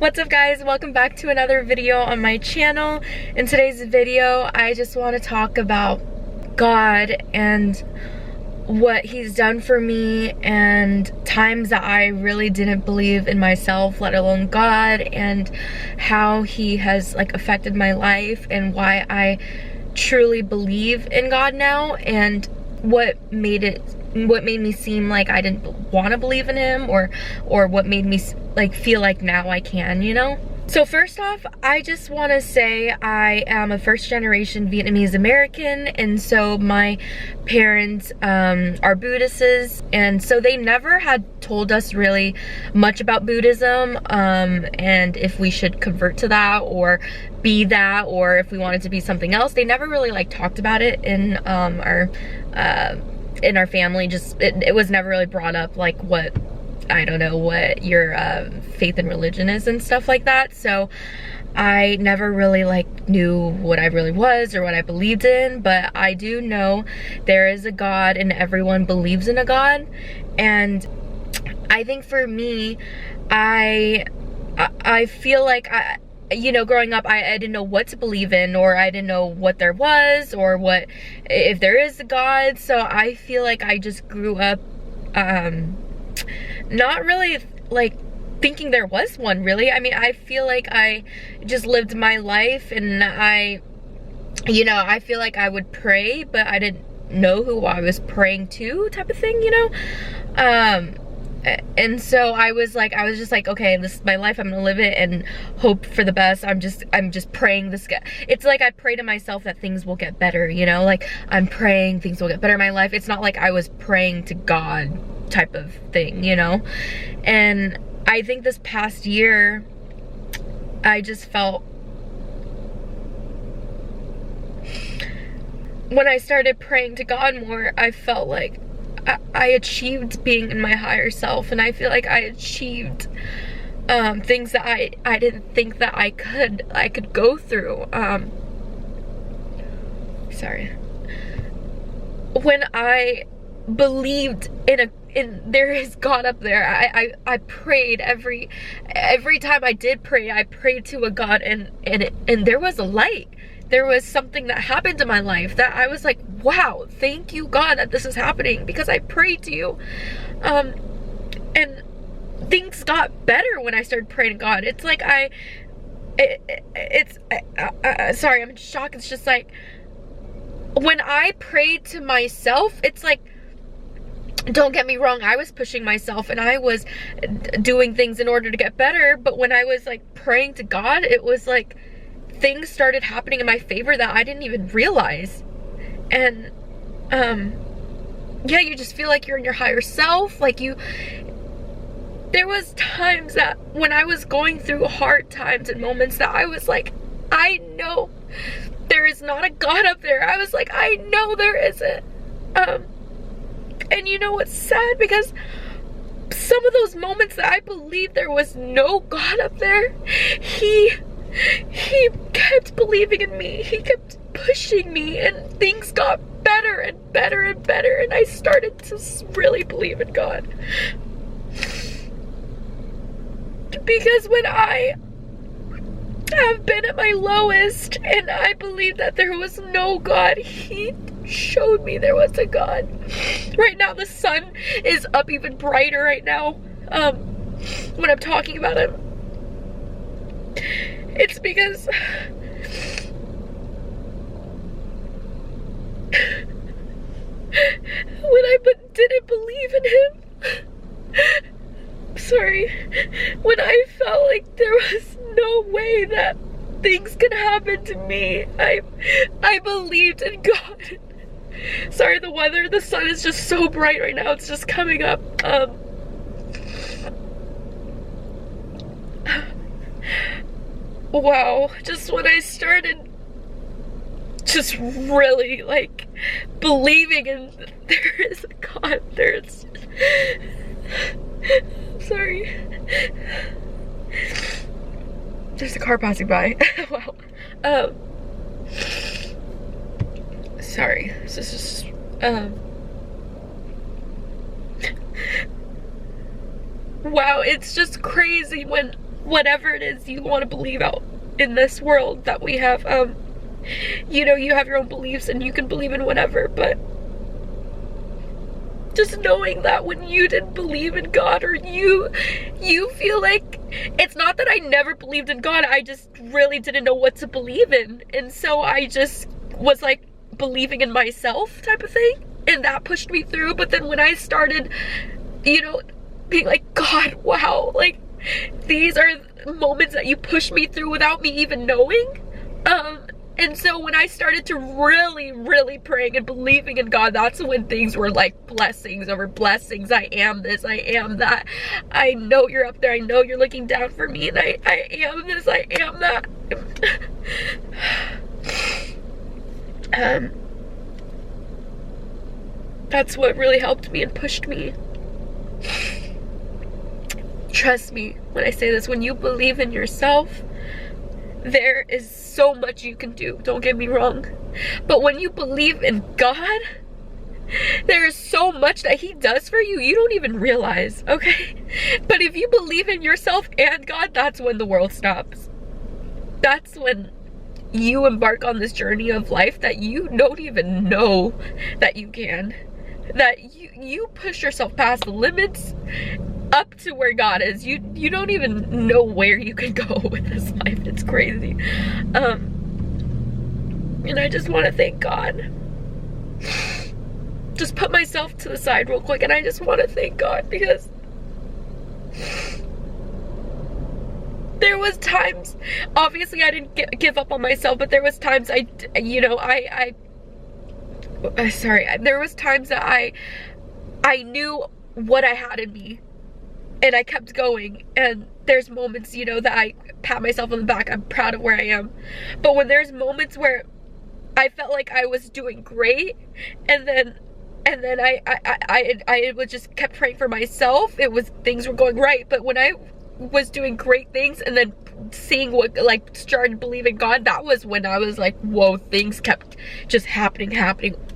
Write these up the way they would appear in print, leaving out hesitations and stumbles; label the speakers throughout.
Speaker 1: What's up guys, welcome back to another video on my channel. In today's video, I just want to talk about God and what he's done for me and times that I really didn't believe in myself, let alone God, and how he has affected my life and why I truly believe in God now, and what made me seem like I didn't want to believe in him, or what made me feel like now I can, you know? So first off, I just want to say I am a first-generation Vietnamese American, and so my parents are Buddhists, and so they never had told us really much about Buddhism, and if we should convert to that or be that, or if we wanted to be something else. They never really talked about it in our family. Just it was never really brought up, what, I don't know, what your faith and religion is and stuff like that. So I never really knew what I really was or what I believed in, but I do know there is a God and everyone believes in a God. And I think for me, I feel like growing up, I didn't know what to believe in, or I didn't know what there was, or what, if there is a God. So I feel like I just grew up not really thinking there was one, really. I mean, I feel like I just lived my life, and I feel like I would pray, but I didn't know who I was praying to, type of thing, you know? And so I was just like, okay, this is my life, I'm gonna live it and hope for the best. I'm just praying this. It's like I pray to myself that things will get better, you know? I'm praying things will get better in my life. It's not like I was praying to God type of thing, you know? And I think this past year, I just felt, when I started praying to God more, I felt like I achieved being in my higher self, and I feel like I achieved things that I didn't think that I could go through. When I believed in there is God up there, I prayed every time I did pray, I prayed to a God, and there was a light. There was something that happened in my life that I was like, wow, thank you God that this is happening, because I prayed to you. And things got better when I started praying to God. It's like sorry, I'm in shock. It's just like, when I prayed to myself, it's like, don't get me wrong, I was pushing myself and I was doing things in order to get better, but when I was praying to God, it was like things started happening in my favor that I didn't even realize. And yeah, you just feel like you're in your higher self. There was times that when I was going through hard times and moments that I was like, I know there is not a God up there. I was like, I know there isn't. And you know what's sad? Because some of those moments that I believed there was no God up there, he kept believing in me. He kept pushing me, and things got better and better and better, and I started to really believe in God. Because when I have been at my lowest and I believed that there was no God, he showed me there was a God. Right now the sun is up even brighter right now when I'm talking about him. It's because when I didn't believe in him, sorry, when I felt like there was no way that things could happen to me, I believed in God. Sorry, the sun is just so bright right now, it's just coming up. Wow, just when I started just really believing in there is a God, sorry. There's a car passing by. Wow. Sorry. This is just wow, it's just crazy when whatever it is you want to believe out in this world that we have. You know, you have your own beliefs and you can believe in whatever, but just knowing that when you didn't believe in God, or you feel like, it's not that I never believed in God, I just really didn't know what to believe in, and so I just was like believing in myself type of thing, and that pushed me through. But then when I started, you know, being like, God, wow, like these are moments that you push me through without me even knowing. And so when I started to really praying and believing in God, that's when things were like blessings over blessings. I am this, I am that. I know you're up there, I know you're looking down for me, and I am this, I am that. That's what really helped me and pushed me. Trust me when I say this, when you believe in yourself, there is so much you can do, don't get me wrong. But when you believe in God, there is so much that He does for you, you don't even realize, okay? But if you believe in yourself and God, that's when the world stops. That's when you embark on this journey of life that you don't even know that you can. That you push yourself past the limits up to where God is. You don't even know where you can go with this life. It's crazy. And I just want to thank God. Just put myself to the side real quick, and I just want to thank God, because there was times, obviously I didn't give up on myself, but there was times there was times that I knew what I had in me, and I kept going. And there's moments, you know, that I pat myself on the back, I'm proud of where I am. But when there's moments where I felt like I was doing great, and then I was just kept praying for myself, things were going right. But when I was doing great things and then seeing what, like, started believing God, that was when I was like, whoa, things kept just happening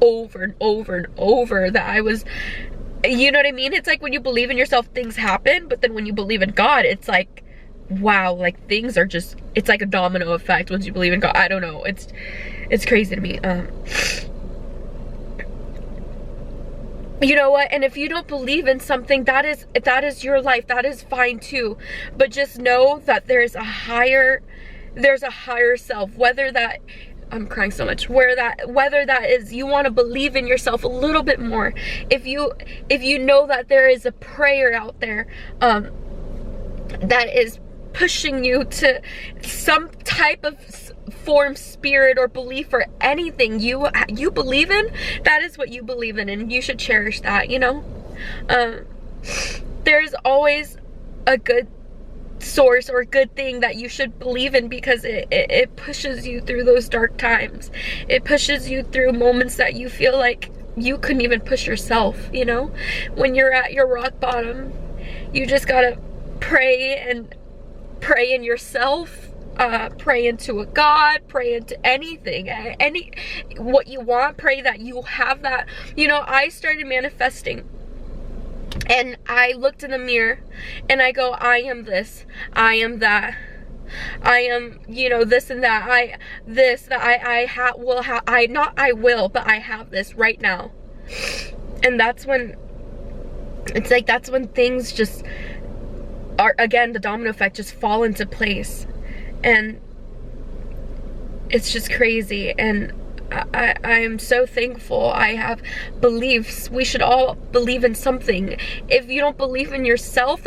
Speaker 1: over and over and over, that I was, you know what I mean? It's like when you believe in yourself, things happen, but then when you believe in God, it's like, wow, like things are just, it's like a domino effect once you believe in God. I don't know, it's crazy to me. You know what? And if you don't believe in something, that is your life. That is fine too. But just know that there's a higher self. Whether that, I'm crying so much. Whether that is you want to believe in yourself a little bit more. If you know that there is a prayer out there that is pushing you to some type of form, spirit, or belief, or anything you believe in, that is what you believe in, and you should cherish that, you know? There's always a good source or a good thing that you should believe in, because it pushes you through those dark times. It pushes you through moments that you feel like you couldn't even push yourself, you know? When you're at your rock bottom, you just gotta pray in yourself. Pray into a God, pray into anything, what you want, pray that you have that. You know, I started manifesting, and I looked in the mirror and I go, I am this, I am that, I am, you know, this and that, I have this right now. And that's when, it's like, that's when things just are, again, the domino effect, just fall into place. And it's just crazy. And I'm so thankful I have beliefs. We should all believe in something. If you don't believe in yourself,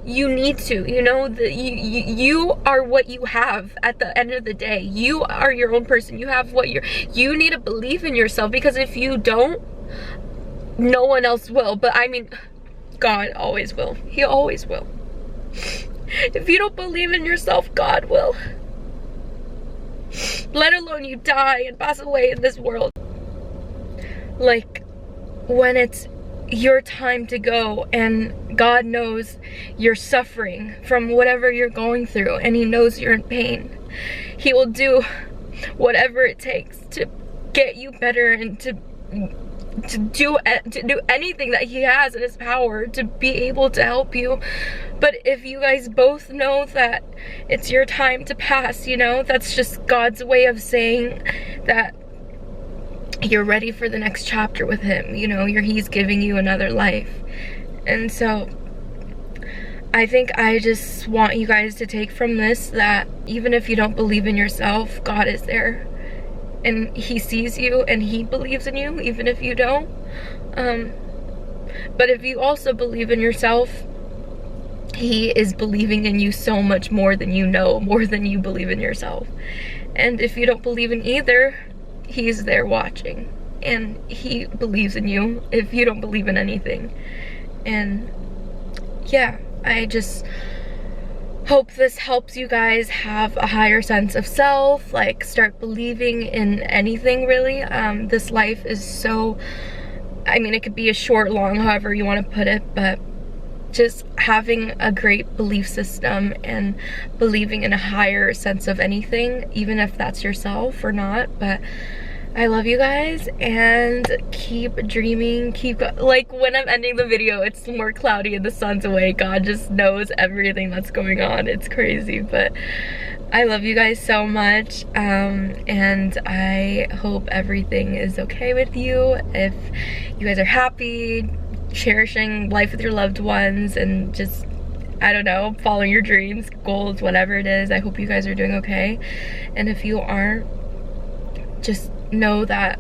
Speaker 1: you need to, you know, you are what you have at the end of the day. You are your own person. You have what you need to believe in yourself, because if you don't, no one else will. But I mean, God always will. He always will. If you don't believe in yourself, God will. Let alone you die and pass away in this world. Like, when it's your time to go, and God knows you're suffering from whatever you're going through, and He knows you're in pain, He will do whatever it takes to get you better and to to do anything that he has in his power to be able to help you. But if you guys both know that it's your time to pass, you know, that's just God's way of saying that you're ready for the next chapter with him. You know, he's giving you another life. And so I think I just want you guys to take from this that even if you don't believe in yourself, God is there. And he sees you and he believes in you, even if you don't. But if you also believe in yourself, he is believing in you so much more than you know, more than you believe in yourself. And if you don't believe in either, he's there watching. And he believes in you if you don't believe in anything. And yeah, I just hope this helps you guys have a higher sense of self, like start believing in anything really. This life is so, I mean, it could be a short, long, however you want to put it, but just having a great belief system and believing in a higher sense of anything, even if that's yourself or not. But I love you guys, and keep dreaming, like when I'm ending the video, it's more cloudy and the sun's away. God just knows everything that's going on. It's crazy, but I love you guys so much, and I hope everything is okay with you. If you guys are happy, cherishing life with your loved ones, and just, I don't know, following your dreams, goals, whatever it is, I hope you guys are doing okay. And if you aren't, just know that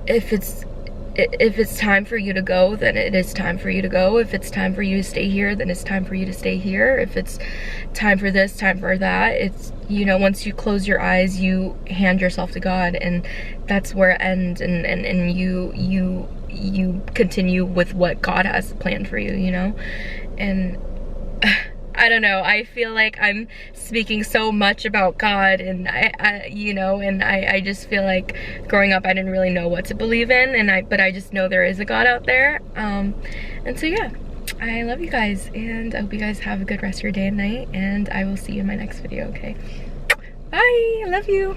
Speaker 1: if it's time for you to go, then it is time for you to go. If it's time for you to stay here, then it's time for you to stay here. If it's time for this, time for that, it's, you know, once you close your eyes, you hand yourself to God, and that's where it ends, and you continue with what God has planned for you, you know. And I don't know, I feel like I'm speaking so much about God, and I you know, and I just feel like growing up I didn't really know what to believe in, but I just know there is a God out there. And so yeah, I love you guys, and I hope you guys have a good rest of your day and night, and I will see you in my next video, okay? Bye, I love you.